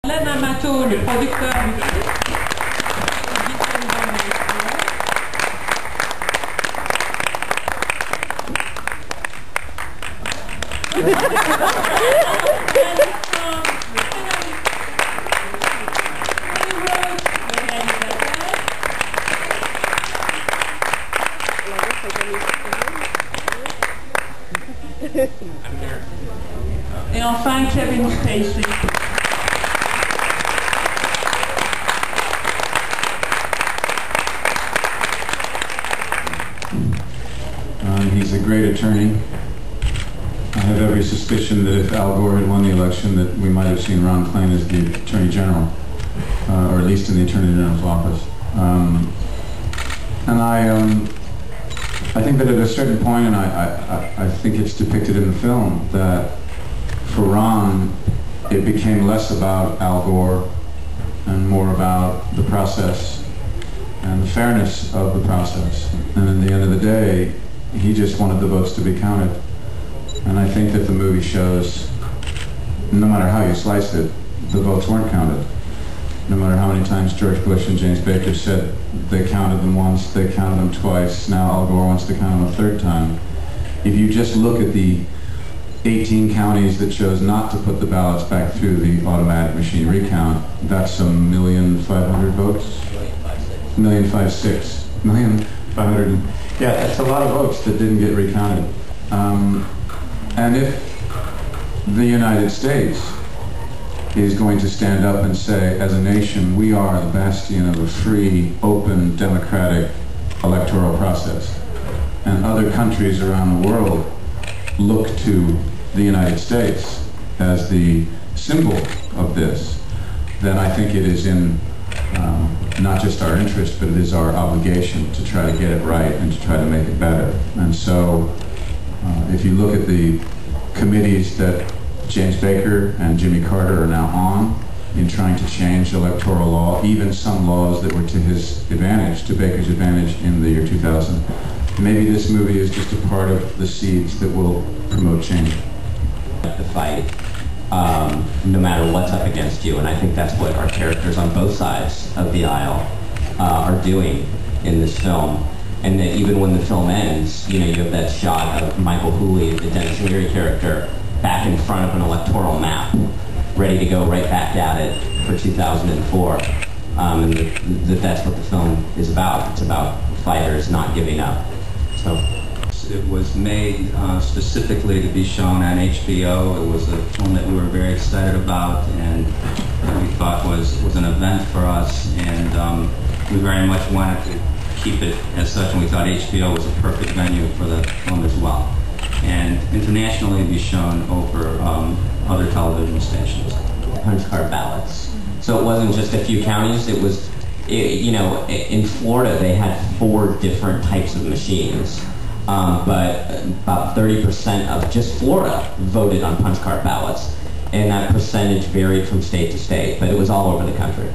Len Amato, le producteur du film. Et enfin Kevin Spacey. He's a great attorney. I have every suspicion that if Al Gore had won the election, that we might have seen Ron Klain as the Attorney General, or at least in the Attorney General's office. And I think that at a certain point, and I think it's depicted in the film, that for Ron, it became less about Al Gore and more about the process and the fairness of the process. And at the end of the day, he just wanted the votes to be counted. And I think that the movie shows, no matter how you slice it, the votes weren't counted. No matter how many times George Bush and James Baker said they counted them once, they counted them twice, now Al Gore wants to count them a third time. If you just look at the 18 counties that chose not to put the ballots back through the automatic machine recount, that's 1,500,000 votes? 1,506. 1,500. Yeah, that's a lot of votes that didn't get recounted. And if the United States is going to stand up and say, as a nation, we are the bastion of a free, open, democratic electoral process, and other countries around the world look to the United States as the symbol of this, then I think it is in not just our interest, but it is our obligation to try to get it right and to try to make it better. And so, if you look at the committees that James Baker and Jimmy Carter are now on in trying to change electoral law, even some laws that were to his advantage, to Baker's advantage in the year 2000, maybe this movie is just a part of the seeds that will promote change. The fight, no matter what's up against you, and I think that's what our characters on both sides of the aisle are doing in this film. And that even when the film ends, you know, you have that shot of Michael Hooley, the Dennis Leary character, back in front of an electoral map, ready to go right back at it for 2004. And that's what the film is about. It's about fighters not giving up. So. It was made specifically to be shown on HBO. It was a film that we were very excited about and we thought was an event for us, and we very much wanted to keep it as such, and we thought HBO was a perfect venue for the film as well. And internationally be shown over other television stations. Punch card ballots. So it wasn't just a few counties, it was, you know, in Florida they had 4 different types of machines. But about 30% of just Florida voted on punch card ballots. And that percentage varied from state to state, but it was all over the country.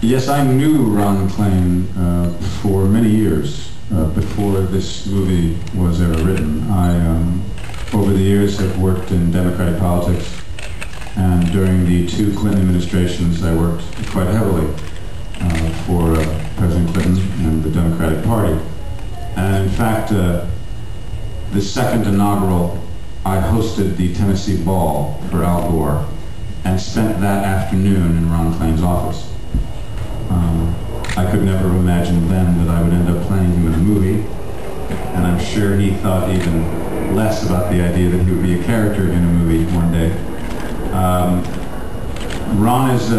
Yes, I knew Ron Klain for many years before this movie was ever written. I, over the years, have worked in Democratic politics, and during the 2 Clinton administrations, I worked quite heavily for President Clinton and the Democratic Party. And in fact, the second inaugural, I hosted the Tennessee Ball for Al Gore and spent that afternoon in Ron Klain's office. I could never imagine then that I would end up playing him in a movie, and I'm sure he thought even less about the idea that he would be a character in a movie one day. Ron is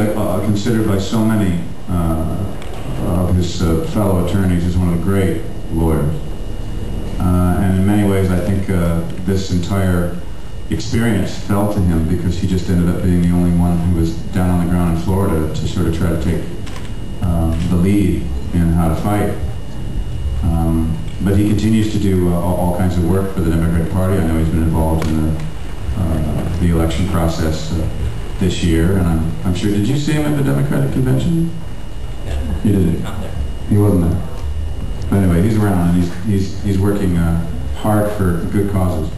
considered by so many of his fellow attorneys as one of the great lawyers. And in many ways I think this entire experience fell to him because he just ended up being the only one who was down on the ground in Florida to sort of try to take the lead in how to fight. But he continues to do all kinds of work for the Democratic Party. I know he's been involved in the election process this year, and I'm sure, did you see him at the Democratic convention? Yeah. You didn't? Not there. He wasn't there. But anyway, he's around and he's working hard for good causes.